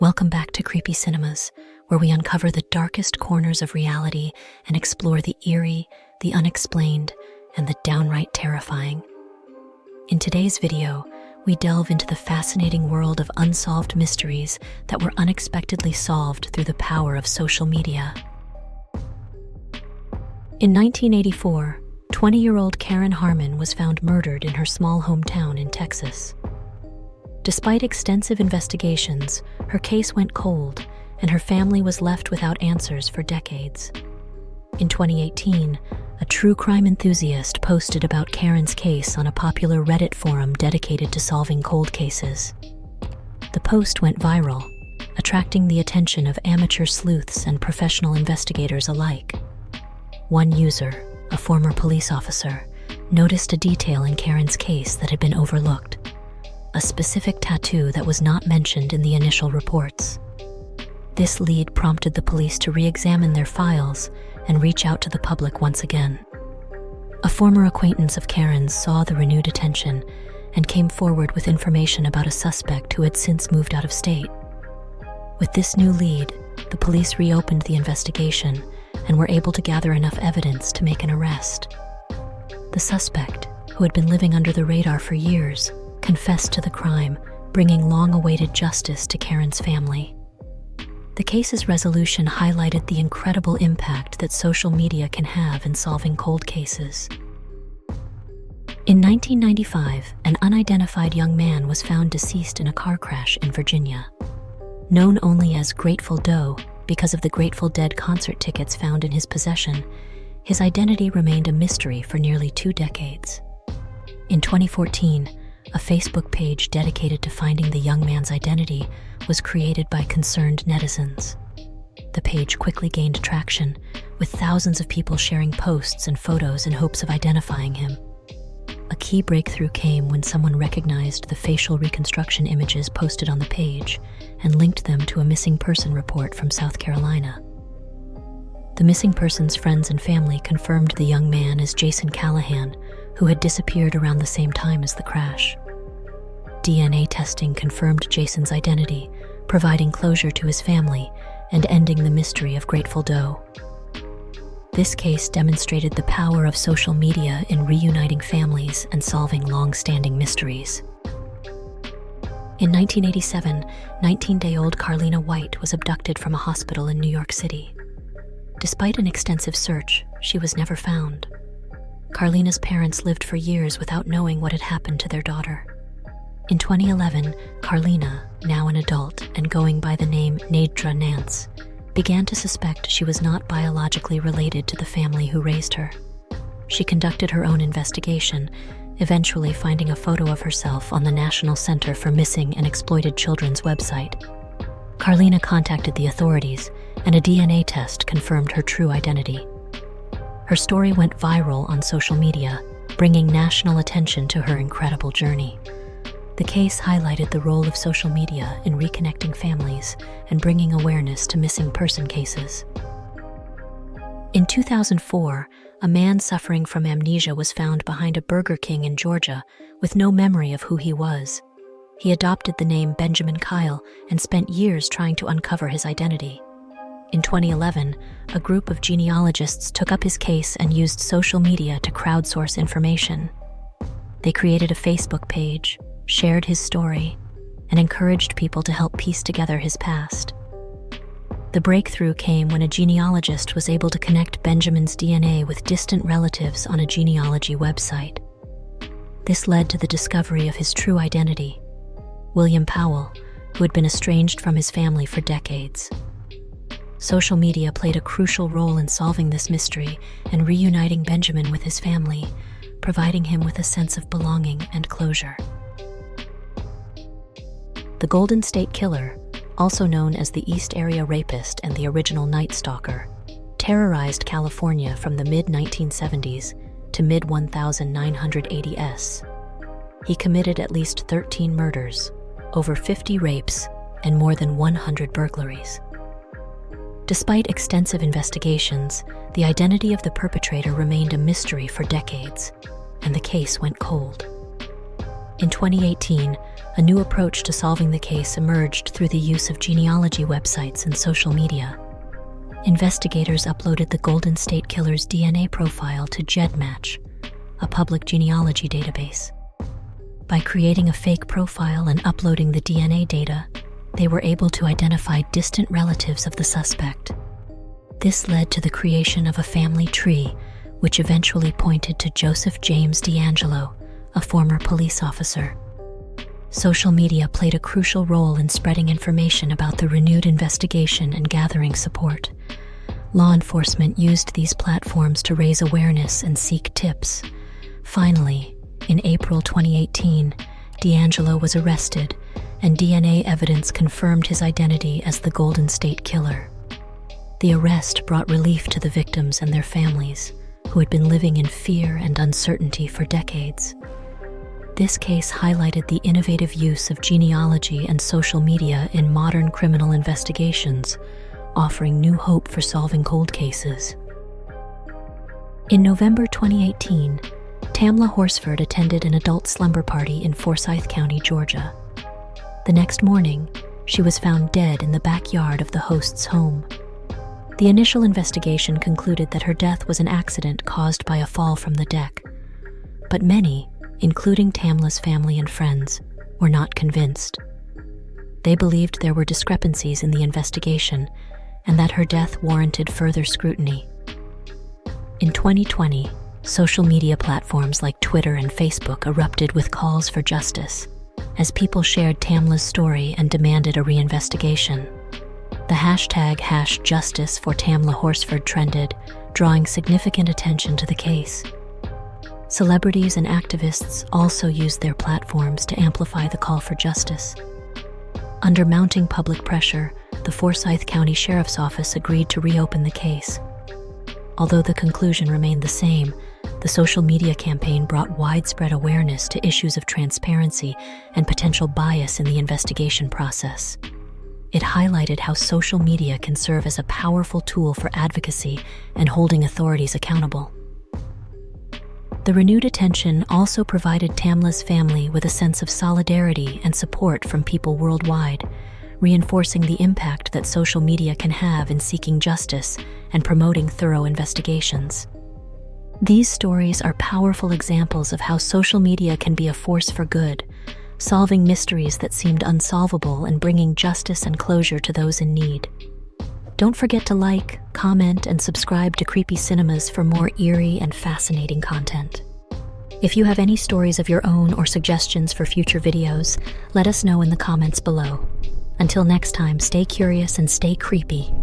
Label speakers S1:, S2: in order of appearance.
S1: Welcome back to Creepy Cinemas, where we uncover the darkest corners of reality and explore the eerie, the unexplained, and the downright terrifying. In today's video, we delve into the fascinating world of unsolved mysteries that were unexpectedly solved through the power of social media. In 1984, 20-year-old Karen Harmon was found murdered in her small hometown in Texas. Despite extensive investigations, her case went cold, and her family was left without answers for decades. In 2018, a true crime enthusiast posted about Karen's case on a popular Reddit forum dedicated to solving cold cases. The post went viral, attracting the attention of amateur sleuths and professional investigators alike. One user, a former police officer, noticed a detail in Karen's case that had been overlooked: a specific tattoo that was not mentioned in the initial reports. This lead prompted the police to re-examine their files and reach out to the public once again. A former acquaintance of Karen's saw the renewed attention and came forward with information about a suspect who had since moved out of state. With this new lead, the police reopened the investigation and were able to gather enough evidence to make an arrest. The suspect, who had been living under the radar for years, confessed to the crime, bringing long-awaited justice to Karen's family. The case's resolution highlighted the incredible impact that social media can have in solving cold cases. In 1995, an unidentified young man was found deceased in a car crash in Virginia. Known only as Grateful Doe because of the Grateful Dead concert tickets found in his possession, his identity remained a mystery for nearly 2 decades. In 2014, a Facebook page dedicated to finding the young man's identity was created by concerned netizens. The page quickly gained traction, with thousands of people sharing posts and photos in hopes of identifying him. A key breakthrough came when someone recognized the facial reconstruction images posted on the page and linked them to a missing person report from South Carolina. The missing person's friends and family confirmed the young man as Jason Callahan, who had disappeared around the same time as the crash. DNA testing confirmed Jason's identity, providing closure to his family and ending the mystery of Grateful Doe. This case demonstrated the power of social media in reuniting families and solving long-standing mysteries. In 1987, 19-day-old Carlina White was abducted from a hospital in New York City. Despite an extensive search, she was never found. Carlina's parents lived for years without knowing what had happened to their daughter. In 2011, Carlina, now an adult and going by the name Nadra Nance, began to suspect she was not biologically related to the family who raised her. She conducted her own investigation, eventually finding a photo of herself on the National Center for Missing and Exploited Children's website. Carlina contacted the authorities, and a DNA test confirmed her true identity. Her story went viral on social media, bringing national attention to her incredible journey. The case highlighted the role of social media in reconnecting families and bringing awareness to missing person cases. In 2004, a man suffering from amnesia was found behind a Burger King in Georgia with no memory of who he was. He adopted the name Benjaman and spent years trying to uncover his identity. In 2011, a group of genealogists took up his case and used social media to crowdsource information. They created a Facebook page, shared his story, and encouraged people to help piece together his past. The breakthrough came when a genealogist was able to connect Benjaman's DNA with distant relatives on a genealogy website. This led to the discovery of his true identity: William Powell, who had been estranged from his family for decades. Social media played a crucial role in solving this mystery and reuniting Benjaman with his family, providing him with a sense of belonging and closure. The Golden State Killer, also known as the East Area Rapist and the original Night Stalker, terrorized California from the mid-1970s to mid-1980s. He committed at least 13 murders, over 50 rapes, and more than 100 burglaries. Despite extensive investigations, the identity of the perpetrator remained a mystery for decades, and the case went cold. In 2018, a new approach to solving the case emerged through the use of genealogy websites and social media. Investigators uploaded the Golden State Killer's DNA profile to GEDmatch, a public genealogy database. By creating a fake profile and uploading the DNA data, they were able to identify distant relatives of the suspect. This led to the creation of a family tree, which eventually pointed to Joseph James D'Angelo, a former police officer. Social media played a crucial role in spreading information about the renewed investigation and gathering support. Law enforcement used these platforms to raise awareness and seek tips. Finally, in April 2018, D'Angelo was arrested, and DNA evidence confirmed his identity as the Golden State Killer. The arrest brought relief to the victims and their families, who had been living in fear and uncertainty for decades. This case highlighted the innovative use of genealogy and social media in modern criminal investigations, offering new hope for solving cold cases. In November 2018, Tamla Horsford attended an adult slumber party in Forsyth County, Georgia. The next morning, she was found dead in the backyard of the host's home. The initial investigation concluded that her death was an accident caused by a fall from the deck. But many, including Tamla's family and friends, were not convinced. They believed there were discrepancies in the investigation and that her death warranted further scrutiny. In 2020, social media platforms like Twitter and Facebook erupted with calls for justice, as people shared Tamla's story and demanded a reinvestigation. The hashtag #Justice for Tamla Horsford trended, drawing significant attention to the case. Celebrities and activists also used their platforms to amplify the call for justice. Under mounting public pressure, the Forsyth County Sheriff's Office agreed to reopen the case. Although the conclusion remained the same, the social media campaign brought widespread awareness to issues of transparency and potential bias in the investigation process. It highlighted how social media can serve as a powerful tool for advocacy and holding authorities accountable. The renewed attention also provided Tamla's family with a sense of solidarity and support from people worldwide, reinforcing the impact that social media can have in seeking justice and promoting thorough investigations. These stories are powerful examples of how social media can be a force for good, solving mysteries that seemed unsolvable and bringing justice and closure to those in need. Don't forget to like, comment, and subscribe to Creepy Cinemas for more eerie and fascinating content. If you have any stories of your own or suggestions for future videos, let us know in the comments below. Until next time, stay curious and stay creepy.